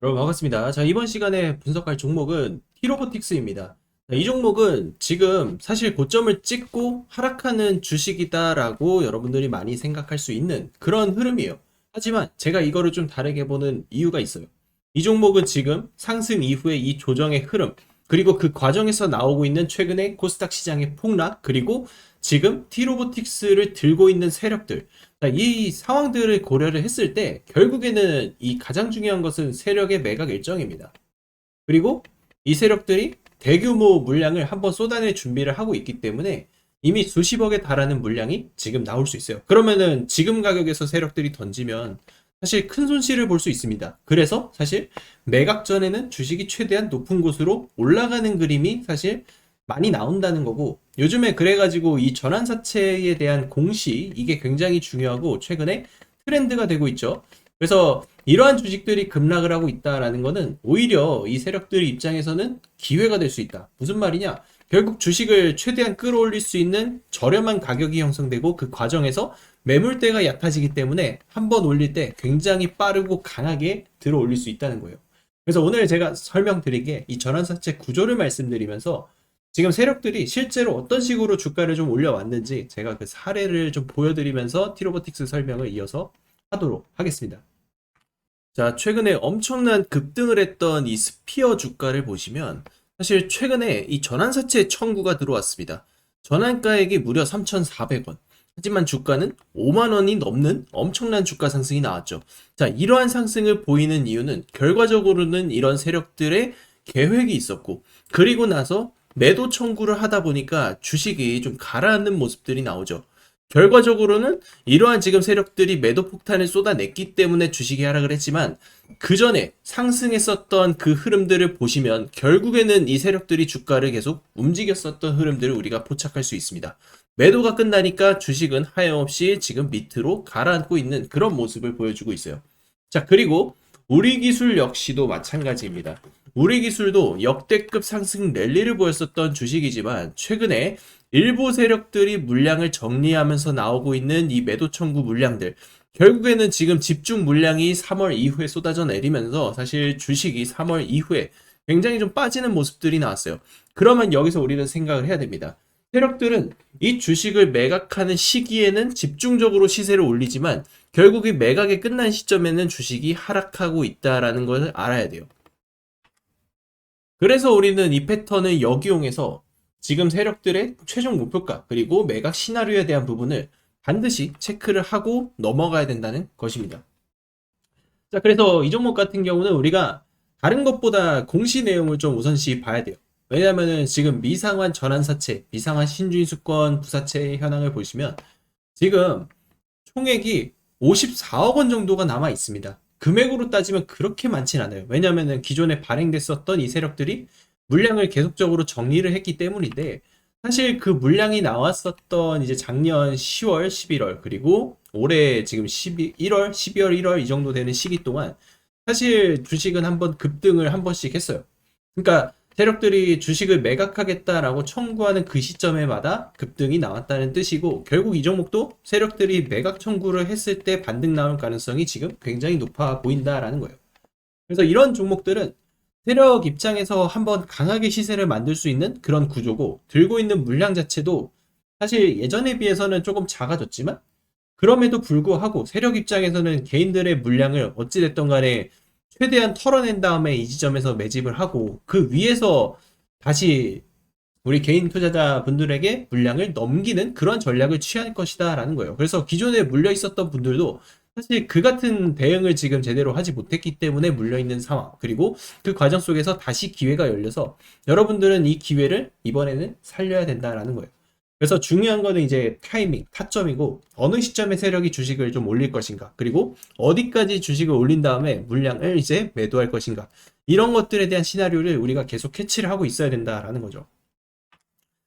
여러분 반갑습니다. 자, 이번 시간에 분석할 종목은 티로보틱스입니다. 자, 이 종목은 지금 사실 고점을 찍고 하락하는 주식이다라고 여러분들이 많이 생각할 수 있는 그런 흐름이에요. 하지만 제가 이거를 좀 다르게 보는 이유가 있어요. 이 종목은 지금 상승 이후의 이 조정의 흐름, 그리고 그 과정에서 나오고 있는 최근의 코스닥 시장의 폭락, 그리고 지금 티로보틱스를 들고 있는 세력들, 자, 이 상황들을 고려를 했을 때 결국에는 이 가장 중요한 것은 세력의 매각 일정입니다. 그리고 이 세력들이 대규모 물량을 한번 쏟아낼 준비를 하고 있기 때문에 이미 수십억에 달하는 물량이 지금 나올 수 있어요. 그러면은 지금 가격에서 세력들이 던지면 사실 큰 손실을 볼 수 있습니다. 그래서 사실 매각 전에는 주식이 최대한 높은 곳으로 올라가는 그림이 사실 많이 나온다는 거고, 요즘에 그래가지고 이 전환사채에 대한 공시, 이게 굉장히 중요하고 최근에 트렌드가 되고 있죠. 그래서 이러한 주식들이 급락을 하고 있다라는 거는 오히려 이 세력들 입장에서는 기회가 될 수 있다. 무슨 말이냐? 결국 주식을 최대한 끌어올릴 수 있는 저렴한 가격이 형성되고, 그 과정에서 매물대가 얕아지기 때문에 한번 올릴 때 굉장히 빠르고 강하게 들어 올릴 수 있다는 거예요. 그래서 오늘 제가 설명드리게 이 전환사채 구조를 말씀드리면서 지금 세력들이 실제로 어떤 식으로 주가를 좀 올려왔는지 제가 그 사례를 좀 보여드리면서 티로보틱스 설명을 이어서 하도록 하겠습니다. 자, 최근에 엄청난 급등을 했던 이 스피어 주가를 보시면 사실 최근에 이 전환사채 청구가 들어왔습니다. 전환가액이 무려 3,400원. 하지만 주가는 5만 원이 넘는 엄청난 주가 상승이 나왔죠. 자, 이러한 상승을 보이는 이유는 결과적으로는 이런 세력들의 계획이 있었고, 그리고 나서 매도 청구를 하다 보니까 주식이 좀 가라앉는 모습들이 나오죠. 결과적으로는 이러한 지금 세력들이 매도 폭탄을 쏟아냈기 때문에 주식이 하락을 했지만, 그 전에 상승했었던 그 흐름들을 보시면 결국에는 이 세력들이 주가를 계속 움직였었던 흐름들을 우리가 포착할 수 있습니다. 매도가 끝나니까 주식은 하염없이 지금 밑으로 가라앉고 있는 그런 모습을 보여주고 있어요. 자, 그리고 우리 기술 역시도 마찬가지입니다. 우리 기술도 역대급 상승 랠리를 보였었던 주식이지만, 최근에 일부 세력들이 물량을 정리하면서 나오고 있는 이 매도 청구 물량들, 결국에는 지금 집중 물량이 3월 이후에 쏟아져 내리면서 사실 주식이 3월 이후에 굉장히 좀 빠지는 모습들이 나왔어요. 그러면 여기서 우리는 생각을 해야 됩니다. 세력들은 이 주식을 매각하는 시기에는 집중적으로 시세를 올리지만, 결국 이 매각이 끝난 시점에는 주식이 하락하고 있다라는 것을 알아야 돼요. 그래서 우리는 이 패턴을 역이용해서 지금 세력들의 최종 목표가, 그리고 매각 시나리오에 대한 부분을 반드시 체크를 하고 넘어가야 된다는 것입니다. 자, 그래서 이 종목 같은 경우는 우리가 다른 것보다 공시 내용을 좀 우선시 봐야 돼요. 왜냐면은 지금 미상환 전환사채, 미상환 신주인수권 부사채 현황을 보시면 지금 총액이 54억 원 정도가 남아 있습니다. 금액으로 따지면 그렇게 많진 않아요. 왜냐면은 기존에 발행됐었던 이 세력들이 물량을 계속적으로 정리를 했기 때문인데, 사실 그 물량이 나왔었던 이제 작년 10월, 11월, 그리고 올해 지금 1월, 12월, 1월 이 정도 되는 시기 동안 사실 주식은 한번 급등을 한 번씩 했어요. 그러니까 세력들이 주식을 매각하겠다라고 청구하는 그 시점에마다 급등이 나왔다는 뜻이고, 결국 이 종목도 세력들이 매각 청구를 했을 때 반등 나올 가능성이 지금 굉장히 높아 보인다라는 거예요. 그래서 이런 종목들은 세력 입장에서 한번 강하게 시세를 만들 수 있는 그런 구조고, 들고 있는 물량 자체도 사실 예전에 비해서는 조금 작아졌지만, 그럼에도 불구하고 세력 입장에서는 개인들의 물량을 어찌됐던 간에 최대한 털어낸 다음에 이 지점에서 매집을 하고, 그 위에서 다시 우리 개인 투자자 분들에게 물량을 넘기는 그런 전략을 취할 것이다 라는 거예요. 그래서 기존에 물려 있었던 분들도 사실 그 같은 대응을 지금 제대로 하지 못했기 때문에 물려 있는 상황, 그리고 그 과정 속에서 다시 기회가 열려서 여러분들은 이 기회를 이번에는 살려야 된다라는 거예요. 그래서 중요한 거는 이제 타이밍, 타점이고, 어느 시점에 세력이 주식을 좀 올릴 것인가, 그리고 어디까지 주식을 올린 다음에 물량을 이제 매도할 것인가, 이런 것들에 대한 시나리오를 우리가 계속 캐치를 하고 있어야 된다라는 거죠.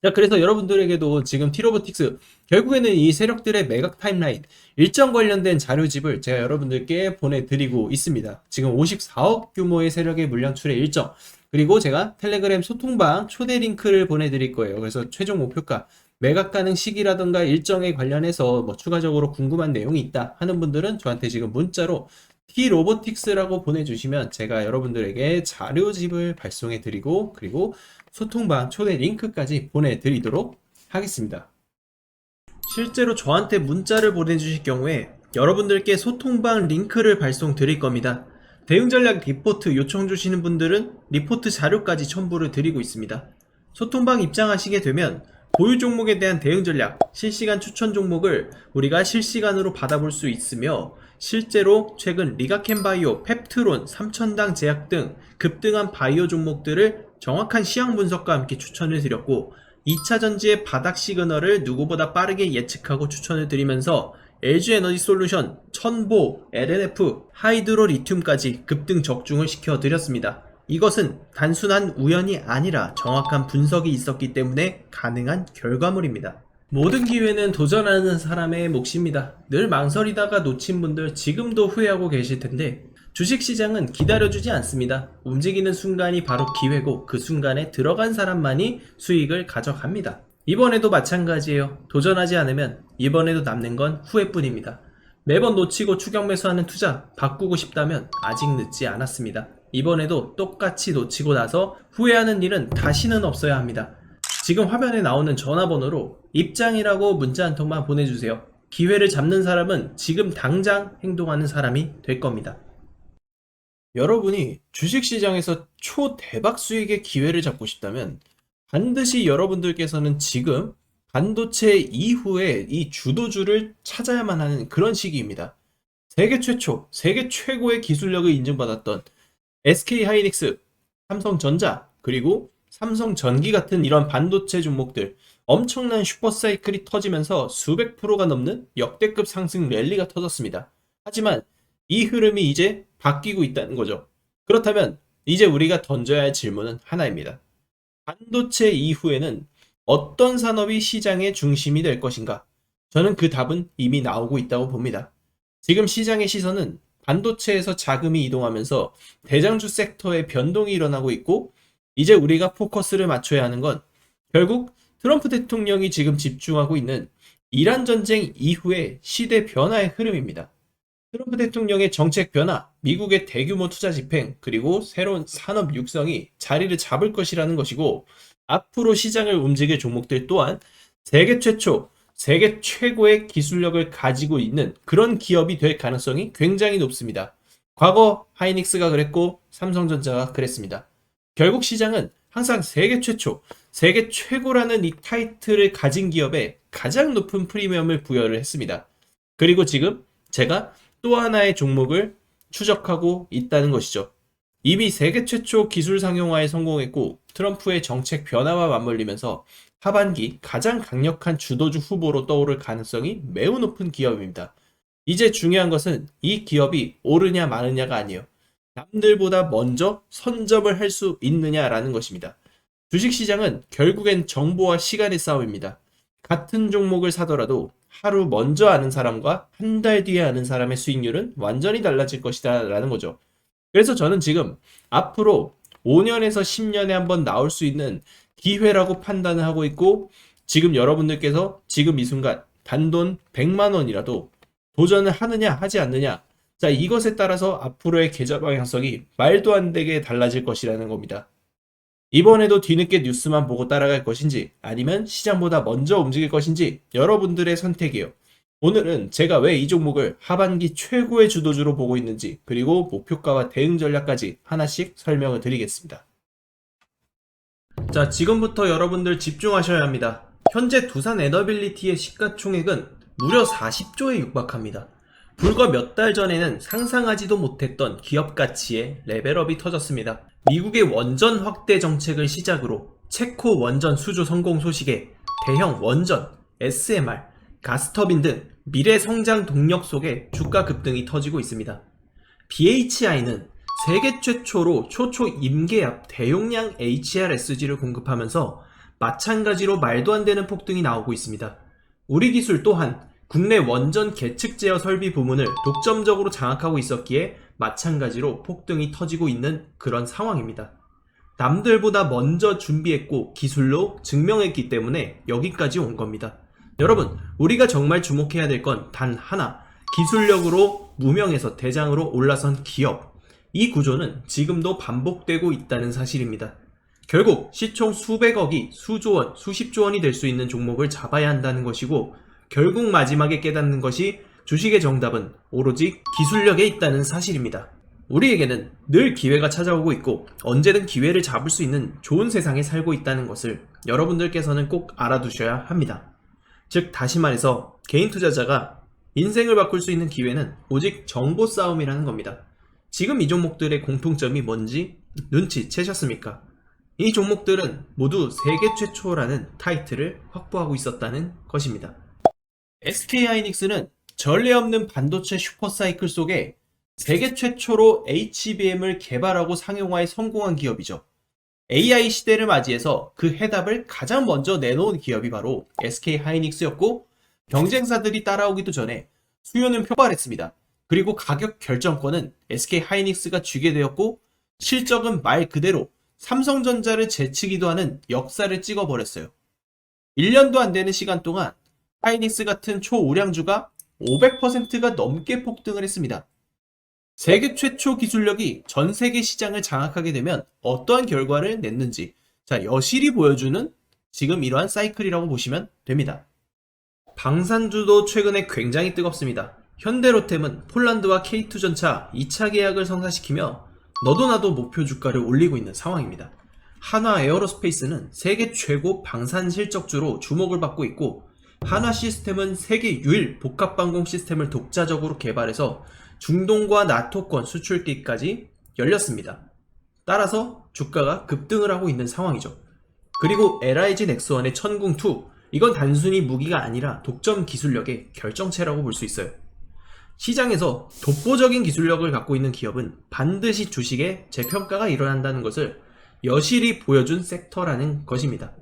자, 그래서 여러분들에게도 지금 티로보틱스, 결국에는 이 세력들의 매각 타임라인, 일정 관련된 자료집을 제가 여러분들께 보내드리고 있습니다. 지금 54억 규모의 세력의 물량출의 일정, 그리고 제가 텔레그램 소통방 초대 링크를 보내드릴 거예요. 그래서 최종 목표가, 매각 가능 시기라든가 일정에 관련해서 뭐 추가적으로 궁금한 내용이 있다 하는 분들은 저한테 지금 문자로 T로보틱스라고 보내주시면 제가 여러분들에게 자료집을 발송해 드리고 그리고 소통방 초대 링크까지 보내드리도록 하겠습니다. 실제로 저한테 문자를 보내주실 경우에 여러분들께 소통방 링크를 발송 드릴 겁니다. 대응전략 리포트 요청 주시는 분들은 리포트 자료까지 첨부를 드리고 있습니다. 소통방 입장하시게 되면 보유 종목에 대한 대응전략, 실시간 추천 종목을 우리가 실시간으로 받아볼 수 있으며 실제로 최근 리가켄바이오, 펩트론, 삼천당 제약 등 급등한 바이오 종목들을 정확한 시향 분석과 함께 추천을 드렸고 2차전지의 바닥 시그널을 누구보다 빠르게 예측하고 추천을 드리면서 LG에너지솔루션, 천보, LNF, 하이드로 리튬까지 급등 적중을 시켜드렸습니다. 이것은 단순한 우연이 아니라 정확한 분석이 있었기 때문에 가능한 결과물입니다. 모든 기회는 도전하는 사람의 몫입니다. 늘 망설이다가 놓친 분들 지금도 후회하고 계실 텐데 주식시장은 기다려주지 않습니다. 움직이는 순간이 바로 기회고 그 순간에 들어간 사람만이 수익을 가져갑니다. 이번에도 마찬가지예요. 도전하지 않으면 이번에도 남는 건 후회뿐입니다. 매번 놓치고 추격 매수하는 투자 바꾸고 싶다면 아직 늦지 않았습니다. 이번에도 똑같이 놓치고 나서 후회하는 일은 다시는 없어야 합니다. 지금 화면에 나오는 전화번호로 입장이라고 문자 한 통만 보내주세요. 기회를 잡는 사람은 지금 당장 행동하는 사람이 될 겁니다. 여러분이 주식시장에서 초대박 수익의 기회를 잡고 싶다면 반드시 여러분들께서는 지금 반도체 이후에 이 주도주를 찾아야만 하는 그런 시기입니다. 세계 최초, 세계 최고의 기술력을 인증받았던 SK하이닉스, 삼성전자, 그리고 삼성전기 같은 이런 반도체 종목들 엄청난 슈퍼사이클이 터지면서 수백 프로가 넘는 역대급 상승 랠리가 터졌습니다. 하지만 이 흐름이 이제 바뀌고 있다는 거죠. 그렇다면 이제 우리가 던져야 할 질문은 하나입니다. 반도체 이후에는 어떤 산업이 시장의 중심이 될 것인가? 저는 그 답은 이미 나오고 있다고 봅니다. 지금 시장의 시선은 반도체에서 자금이 이동하면서 대장주 섹터의 변동이 일어나고 있고 이제 우리가 포커스를 맞춰야 하는 건 결국 트럼프 대통령이 지금 집중하고 있는 이란 전쟁 이후의 시대 변화의 흐름입니다. 트럼프 대통령의 정책 변화, 미국의 대규모 투자 집행, 그리고 새로운 산업 육성이 자리를 잡을 것이라는 것이고 앞으로 시장을 움직일 종목들 또한 세계 최초, 세계 최고의 기술력을 가지고 있는 그런 기업이 될 가능성이 굉장히 높습니다. 과거 하이닉스가 그랬고 삼성전자가 그랬습니다. 결국 시장은 항상 세계 최초, 세계 최고라는 이 타이틀을 가진 기업에 가장 높은 프리미엄을 부여를 했습니다. 그리고 지금 제가 또 하나의 종목을 추적하고 있다는 것이죠. 이미 세계 최초 기술 상용화에 성공했고 트럼프의 정책 변화와 맞물리면서 하반기 가장 강력한 주도주 후보로 떠오를 가능성이 매우 높은 기업입니다. 이제 중요한 것은 이 기업이 오르냐 마느냐가 아니에요. 남들보다 먼저 선점을 할 수 있느냐라는 것입니다. 주식시장은 결국엔 정보와 시간의 싸움입니다. 같은 종목을 사더라도 하루 먼저 아는 사람과 한 달 뒤에 아는 사람의 수익률은 완전히 달라질 것이다 라는 거죠. 그래서 저는 지금 앞으로 5년에서 10년에 한번 나올 수 있는 기회라고 판단을 하고 있고 지금 여러분들께서 지금 이 순간 단돈 100만 원이라도 도전을 하느냐 하지 않느냐 자 이것에 따라서 앞으로의 계좌 방향성이 말도 안 되게 달라질 것이라는 겁니다. 이번에도 뒤늦게 뉴스만 보고 따라갈 것인지 아니면 시장보다 먼저 움직일 것인지 여러분들의 선택이에요. 오늘은 제가 왜 이 종목을 하반기 최고의 주도주로 보고 있는지 그리고 목표가와 대응 전략까지 하나씩 설명을 드리겠습니다. 자, 지금부터 여러분들 집중하셔야 합니다. 현재 두산 에너빌리티의 시가총액은 무려 40조에 육박합니다. 불과 몇 달 전에는 상상하지도 못했던 기업 가치의 레벨업이 터졌습니다. 미국의 원전 확대 정책을 시작으로 체코 원전 수주 성공 소식에 대형 원전, SMR, 가스터빈 등 미래 성장 동력 속에 주가 급등이 터지고 있습니다. BHI는 세계 최초로 초초 임계압 대용량 HRSG를 공급하면서 마찬가지로 말도 안 되는 폭등이 나오고 있습니다. 우리 기술 또한 국내 원전 계측 제어 설비 부문을 독점적으로 장악하고 있었기에 마찬가지로 폭등이 터지고 있는 그런 상황입니다. 남들보다 먼저 준비했고 기술로 증명했기 때문에 여기까지 온 겁니다. 여러분, 우리가 정말 주목해야 될 건 단 하나, 기술력으로 무명에서 대장으로 올라선 기업. 이 구조는 지금도 반복되고 있다는 사실입니다. 결국 시총 수백억이 수조 원, 수십조 원이 될 수 있는 종목을 잡아야 한다는 것이고, 결국 마지막에 깨닫는 것이 주식의 정답은 오로지 기술력에 있다는 사실입니다. 우리에게는 늘 기회가 찾아오고 있고 언제든 기회를 잡을 수 있는 좋은 세상에 살고 있다는 것을 여러분들께서는 꼭 알아두셔야 합니다. 즉 다시 말해서 개인 투자자가 인생을 바꿀 수 있는 기회는 오직 정보 싸움이라는 겁니다. 지금 이 종목들의 공통점이 뭔지 눈치채셨습니까? 이 종목들은 모두 세계 최초라는 타이틀을 확보하고 있었다는 것입니다. SK하이닉스는 전례 없는 반도체 슈퍼사이클 속에 세계 최초로 HBM을 개발하고 상용화에 성공한 기업이죠. AI 시대를 맞이해서 그 해답을 가장 먼저 내놓은 기업이 바로 SK하이닉스였고, 경쟁사들이 따라오기도 전에 수요는 폭발했습니다. 그리고 가격 결정권은 SK하이닉스가 쥐게 되었고, 실적은 말 그대로 삼성전자를 제치기도 하는 역사를 찍어버렸어요. 1년도 안 되는 시간 동안 하이닉스 같은 초우량주가 500%가 넘게 폭등을 했습니다. 세계 최초 기술력이 전 세계 시장을 장악하게 되면 어떠한 결과를 냈는지, 자, 여실히 보여주는 지금 이러한 사이클이라고 보시면 됩니다. 방산주도 최근에 굉장히 뜨겁습니다. 현대로템은 폴란드와 K2전차 2차 계약을 성사시키며 너도 나도 목표 주가를 올리고 있는 상황입니다. 한화 에어로스페이스는 세계 최고 방산 실적주로 주목을 받고 있고, 한화 시스템은 세계 유일 복합방공 시스템을 독자적으로 개발해서 중동과 나토권 수출기까지 열렸습니다. 따라서 주가가 급등을 하고 있는 상황이죠. 그리고 LIG 넥스원의 천궁2, 이건 단순히 무기가 아니라 독점 기술력의 결정체라고 볼 수 있어요. 시장에서 독보적인 기술력을 갖고 있는 기업은 반드시 주식에 재평가가 일어난다는 것을 여실히 보여준 섹터라는 것입니다.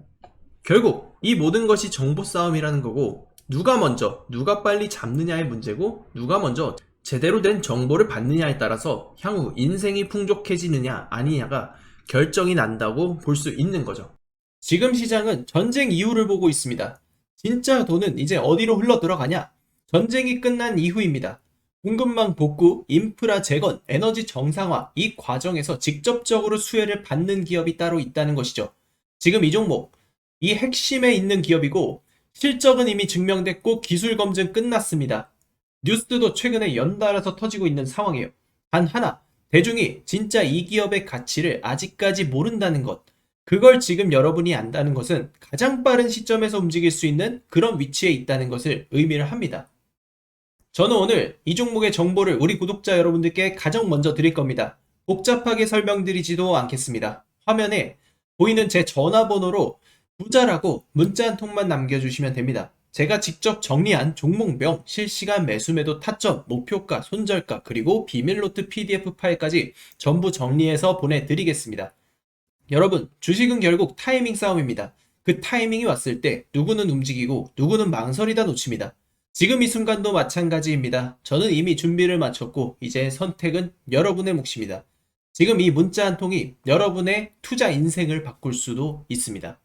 결국 이 모든 것이 정보 싸움이라는 거고, 누가 먼저 누가 빨리 잡느냐의 문제고, 누가 먼저 제대로 된 정보를 받느냐에 따라서 향후 인생이 풍족해지느냐 아니냐가 결정이 난다고 볼 수 있는 거죠. 지금 시장은 전쟁 이후를 보고 있습니다. 진짜 돈은 이제 어디로 흘러 들어가냐? 전쟁이 끝난 이후입니다. 공급망 복구, 인프라 재건, 에너지 정상화, 이 과정에서 직접적으로 수혜를 받는 기업이 따로 있다는 것이죠. 지금 이 종목, 이 핵심에 있는 기업이고, 실적은 이미 증명됐고 기술 검증 끝났습니다. 뉴스도 최근에 연달아서 터지고 있는 상황이에요. 단 하나, 대중이 진짜 이 기업의 가치를 아직까지 모른다는 것, 그걸 지금 여러분이 안다는 것은 가장 빠른 시점에서 움직일 수 있는 그런 위치에 있다는 것을 의미를 합니다. 저는 오늘 이 종목의 정보를 우리 구독자 여러분들께 가장 먼저 드릴 겁니다. 복잡하게 설명드리지도 않겠습니다. 화면에 보이는 제 전화번호로 부자라고 문자 한 통만 남겨주시면 됩니다. 제가 직접 정리한 종목명, 실시간 매수매도 타점, 목표가, 손절가, 그리고 비밀노트 PDF 파일까지 전부 정리해서 보내드리겠습니다. 여러분, 주식은 결국 타이밍 싸움입니다. 그 타이밍이 왔을 때 누구는 움직이고 누구는 망설이다 놓칩니다. 지금 이 순간도 마찬가지입니다. 저는 이미 준비를 마쳤고 이제 선택은 여러분의 몫입니다. 지금 이 문자 한 통이 여러분의 투자 인생을 바꿀 수도 있습니다.